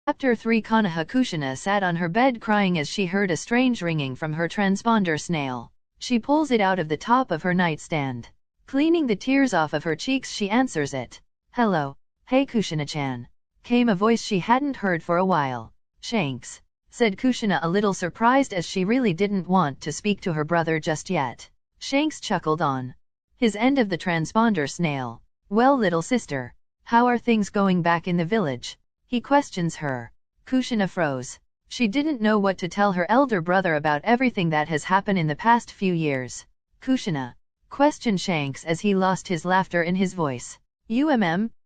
Chapter 3 Konoha Kushina sat on her bed crying as she heard a strange ringing from her transponder snail. She pulls it out of the top of her nightstand. Cleaning the tears off of her cheeks, she answers it. Hello. Hey Kushina-chan. Came a voice she hadn't heard for a while. Shanks, said Kushina, a little surprised as she really didn't want to speak to her brother just yet. Shanks chuckled on his end of the transponder snail. Well, little sister, how are things going back in the village? He questions her. Kushina froze. She didn't know what to tell her elder brother about everything that has happened in the past few years. Kushina, questioned Shanks as he lost his laughter in his voice.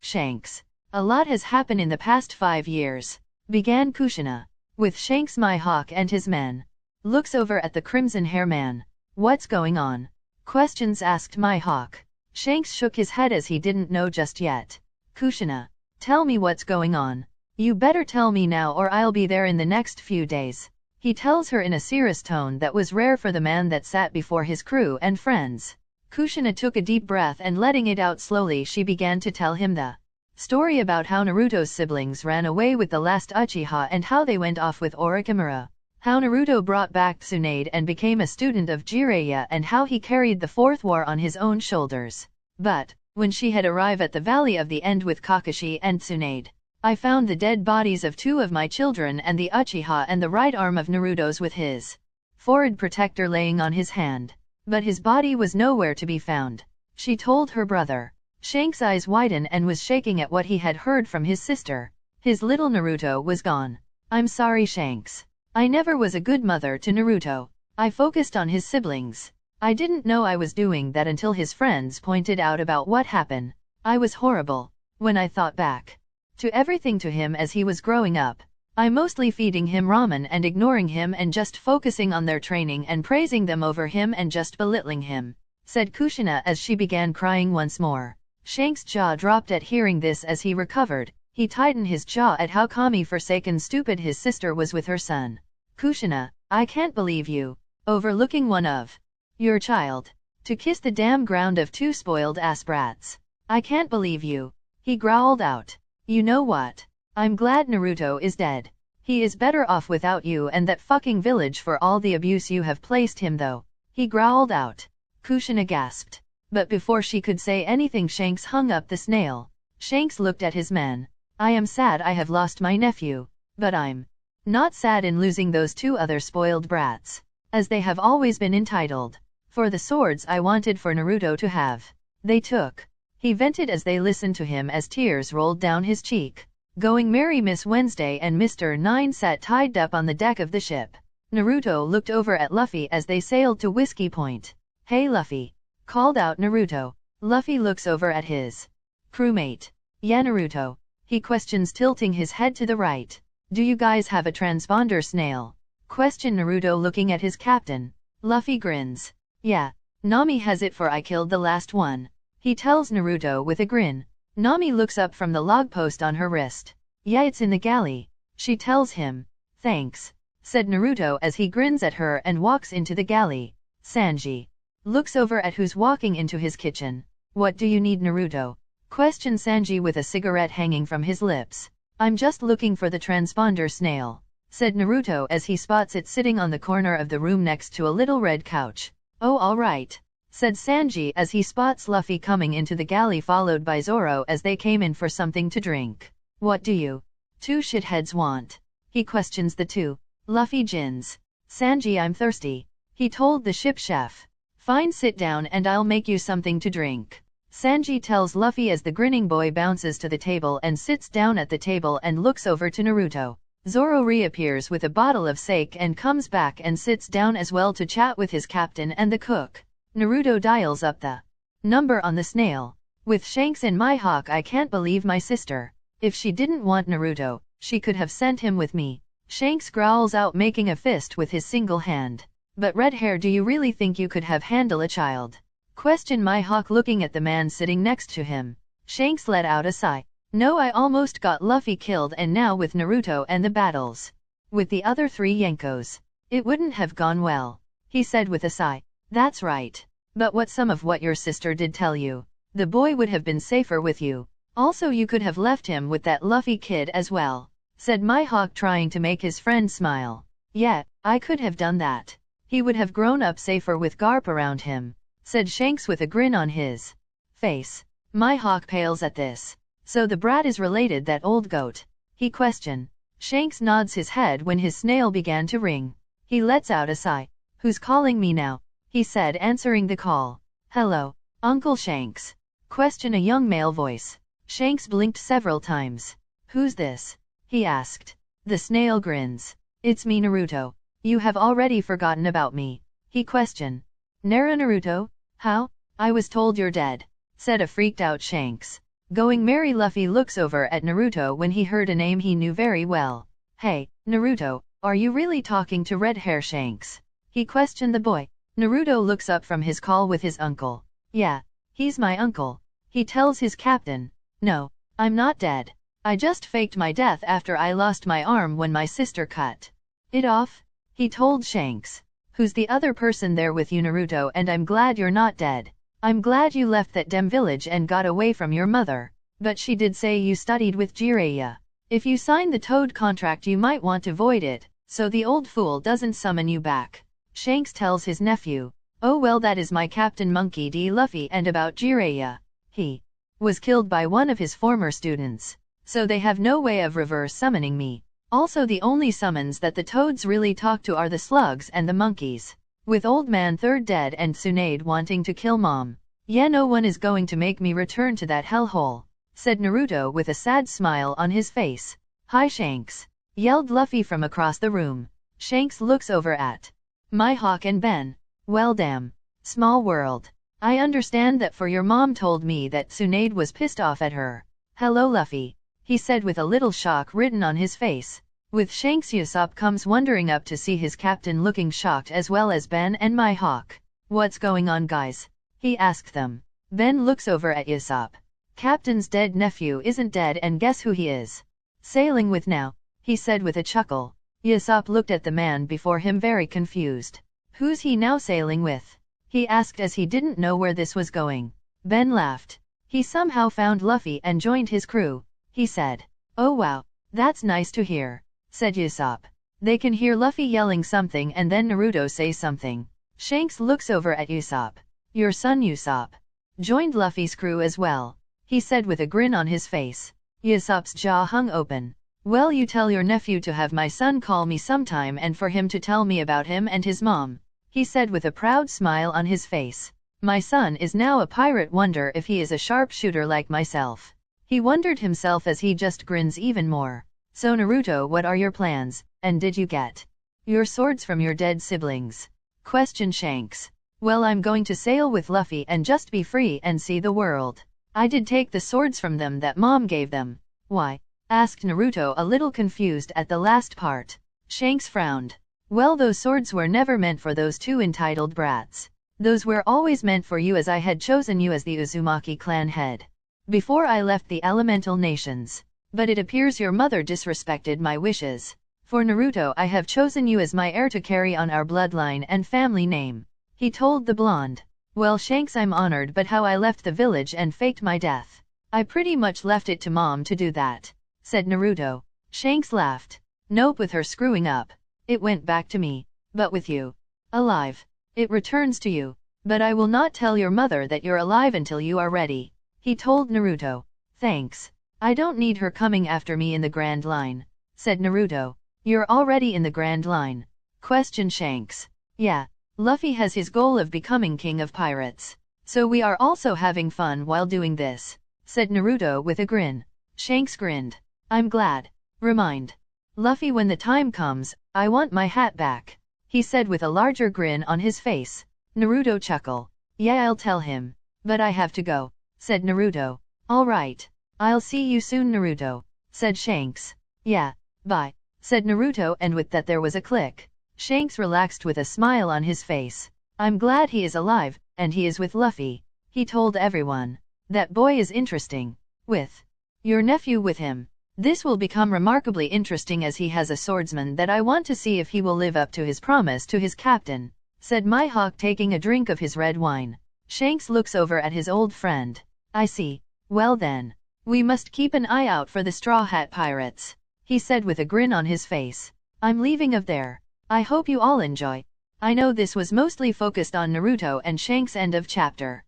Shanks. A lot has happened in the past 5 years, began Kushina. With Shanks, Mihawk and his men. Looks over at the crimson hair man. What's going on? Questions asked Mihawk. Shanks shook his head as he didn't know just yet. Kushina, tell me what's going on. You better tell me now or I'll be there in the next few days. He tells her in a serious tone that was rare for the man that sat before his crew and friends. Kushina took a deep breath and letting it out slowly she began to tell him the story about how Naruto's siblings ran away with the last Uchiha and how they went off with Orochimaru. How Naruto brought back Tsunade and became a student of Jiraiya and how he carried the fourth war on his own shoulders. But, when she had arrived at the Valley of the End with Kakashi and Tsunade, I found the dead bodies of 2 of my children and the Uchiha and the right arm of Naruto's with his forehead protector laying on his hand. But his body was nowhere to be found, she told her brother. Shanks' eyes widened and was shaking at what he had heard from his sister. His little Naruto was gone. I'm sorry, Shanks. I never was a good mother to Naruto. I focused on his siblings. I didn't know I was doing that until his friends pointed out about what happened. I was horrible. When I thought back to everything to him as he was growing up, I mostly feeding him ramen and ignoring him and just focusing on their training and praising them over him and just belittling him, said Kushina as she began crying once more. Shanks' jaw dropped at hearing this as he recovered. He tightened his jaw at how Kami-forsaken stupid his sister was with her son. Kushina, I can't believe you, overlooking one of your child, to kiss the damn ground of 2 spoiled ass brats. I can't believe you, he growled out. You know what? I'm glad Naruto is dead. He is better off without you and that fucking village for all the abuse you have placed him though, he growled out. Kushina gasped. But before she could say anything, Shanks hung up the snail. Shanks looked at his men. I am sad I have lost my nephew, but I'm not sad in losing those 2 other spoiled brats, as they have always been entitled for the swords I wanted for Naruto to have. They took. He vented as they listened to him as tears rolled down his cheek. Going merry Miss Wednesday and Mr. 9 sat tied up on the deck of the ship. Naruto looked over at Luffy as they sailed to Whiskey Point. Hey Luffy, called out Naruto. Luffy looks over at his crewmate. Yeah Naruto, he questions, tilting his head to the right. Do you guys have a transponder snail? Questioned Naruto looking at his captain. Luffy grins. Yeah, Nami has it for I killed the last one, he tells Naruto with a grin. Nami looks up from the log post on her wrist. Yeah, it's in the galley, she tells him. Thanks, said Naruto as he grins at her and walks into the galley. Sanji looks over at who's walking into his kitchen. What do you need, Naruto? Questioned Sanji with a cigarette hanging from his lips. I'm just looking for the transponder snail, said Naruto as he spots it sitting on the corner of the room next to a little red couch. Oh, all right, said Sanji as he spots Luffy coming into the galley followed by Zoro as they came in for something to drink. What do you 2 shitheads want? He questions the 2. Luffy gins. Sanji, I'm thirsty, he told the ship chef. Fine, sit down and I'll make you something to drink, Sanji tells Luffy as the grinning boy bounces to the table and sits down at the table and looks over to Naruto. Zoro reappears with a bottle of sake and comes back and sits down as well to chat with his captain and the cook. Naruto dials up the number on the snail. With Shanks and Mihawk, I can't believe my sister. If she didn't want Naruto, she could have sent him with me. Shanks growls out, making a fist with his single hand. But red hair, do you really think you could have handled a child? Questioned Mihawk looking at the man sitting next to him. Shanks let out a sigh. No, I almost got Luffy killed, and now with Naruto and the battles with the other 3 Yenkos, it wouldn't have gone well, he said with a sigh. That's right. But what some of what your sister did tell you, the boy would have been safer with you. Also, you could have left him with that Luffy kid as well. said Mihawk, trying to make his friend smile. Yeah, I could have done that. He would have grown up safer with Garp around him, said Shanks with a grin on his face. Mihawk pales at this. So the brat is related that old goat? He questioned. Shanks nods his head when his snail began to ring. He lets out a sigh. Who's calling me now? He said, answering the call. Hello, Uncle Shanks? Questioned a young male voice. Shanks blinked several times. Who's this? He asked. The snail grins. It's me, Naruto. You have already forgotten about me? He questioned. Naruto? How? I was told you're dead, said a freaked out Shanks. Going merry, Luffy looks over at Naruto when he heard a name he knew very well. Hey, Naruto, are you really talking to red hair Shanks? He questioned the boy. Naruto looks up from his call with his uncle. Yeah, he's my uncle. He tells his captain. No, I'm not dead. I just faked my death after I lost my arm when my sister cut it off. He told Shanks. Who's the other person there with you, Naruto? And I'm glad you're not dead. I'm glad you left that damn village and got away from your mother. But she did say you studied with Jiraiya. If you sign the Toad contract you might want to void it, so the old fool doesn't summon you back. Shanks tells his nephew. Oh well, that is my Captain Monkey D. Luffy. And about Jiraiya. He was killed by one of his former students. So they have no way of reverse summoning me. Also the only summons that the Toads really talk to are the slugs and the monkeys. With Old Man Third dead and Tsunade wanting to kill Mom. Yeah, no one is going to make me return to that hellhole, said Naruto with a sad smile on his face. Hi Shanks, yelled Luffy from across the room. Shanks looks over at Mihawk and Ben. Well damn, small world. I understand that for your mom told me that Tsunade was pissed off at her. Hello Luffy, he said with a little shock written on his face. With Shanks, Usopp comes wandering up to see his captain looking shocked, as well as Ben and Mihawk. What's going on guys? He asked them. Ben looks over at Usopp. Captain's dead nephew isn't dead, and guess who he is sailing with now, he said with a chuckle. Usopp looked at the man before him very confused. Who's he now sailing with? He asked as he didn't know where this was going. Ben laughed. He somehow found Luffy and joined his crew, he said. Oh wow, that's nice to hear, said Usopp. They can hear Luffy yelling something and then Naruto say something. Shanks looks over at Usopp. Your son Usopp joined Luffy's crew as well, he said with a grin on his face. Usopp's jaw hung open. Well, you tell your nephew to have my son call me sometime and for him to tell me about him and his mom, he said with a proud smile on his face. My son is now a pirate, wonder if he is a sharpshooter like myself. He wondered himself as he just grins even more. So Naruto, what are your plans, and did you get your swords from your dead siblings? Questioned Shanks. Well, I'm going to sail with Luffy and just be free and see the world. I did take the swords from them that Mom gave them. Why? Asked Naruto, a little confused at the last part. Shanks frowned. Well, those swords were never meant for those two entitled brats. Those were always meant for you, as I had chosen you as the Uzumaki clan head before I left the elemental nations. But it appears your mother disrespected my wishes. For Naruto, I have chosen you as my heir to carry on our bloodline and family name, he told the blonde. Well Shanks, I'm honored, but how I left the village and faked my death, I pretty much left it to Mom to do that, said Naruto. Shanks laughed. Nope, with her screwing up, it went back to me. But with you alive, it returns to you. But I will not tell your mother that you're alive until you are ready, he told Naruto. Thanks. I don't need her coming after me in the Grand Line, said Naruto. You're already in the Grand Line? Questioned Shanks. Yeah, Luffy has his goal of becoming king of pirates. So we are also having fun while doing this, said Naruto with a grin. Shanks grinned. I'm glad. Remind Luffy when the time comes, I want my hat back, he said with a larger grin on his face. Naruto chuckled. Yeah, I'll tell him. But I have to go, said Naruto. All right. I'll see you soon, Naruto, said Shanks. Yeah, bye, said Naruto, and with that there was a click. Shanks relaxed with a smile on his face. I'm glad he is alive, and he is with Luffy, he told everyone. That boy is interesting. With your nephew with him, this will become remarkably interesting, as he has a swordsman that I want to see if he will live up to his promise to his captain, said Mihawk, taking a drink of his red wine. Shanks looks over at his old friend. I see. Well then, we must keep an eye out for the Straw Hat Pirates, he said with a grin on his face. I'm leaving of there. I hope you all enjoy. I know this was mostly focused on Naruto and Shanks' end of chapter.